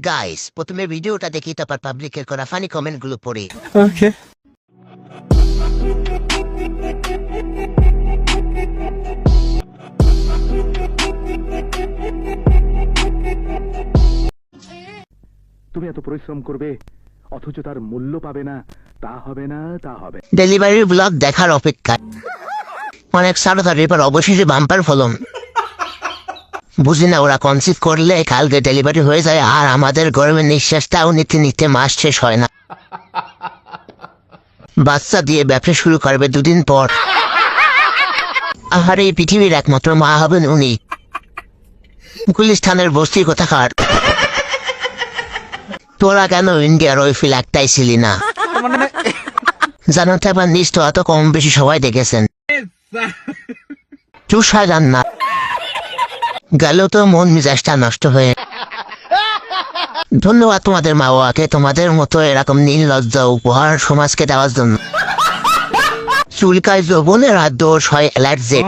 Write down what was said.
Guys প্রথমে ভিডিওটা দেখি তারপর পাবলিকের করা ফানি কমেন্টগুলো পড়ি। ওকে। তুমি এত পরিশ্রম করবে অথচ তার মূল্য পাবে না, তা হবে না, তা হবে। ডেলিভারির ব্লগ দেখার অপেক্ষা অনেক সারদারির পর অবশেষে বাম্পার ফলন। বুঝি না ওরা কনসিভ করলে কালকে ডেলিভারি হয়ে যায় আর আমাদের গরমের নিঃশ্বাসটাও নিতে নিতে মাস শেষ হয় না। বাচ্চা দিয়ে ব্যবসা শুরু করবে দুদিন পর। আর এই পৃথিবীর একমাত্র মা হবেন উনি। গুলিস্তানের বস্তির কোথাকার। তোরা কেন ইন্ডিয়ার ওই ফিল একটাই ছিলি না? জানো তো এবার নিশ্চয় অত কম বেশি সবাই দেখেছেন। চুষা যান না, গেল তো মন মেজাজটা নষ্ট হয়ে। ধন্যবাদ তোমাদের মা বাবাকে তোমাদের মতো এরকম নির্লজ্জ উপহার সমাজকে দেওয়ার জন্য। চুলকায় যৌবনের আর দোষ হয় অ্যালার্জি।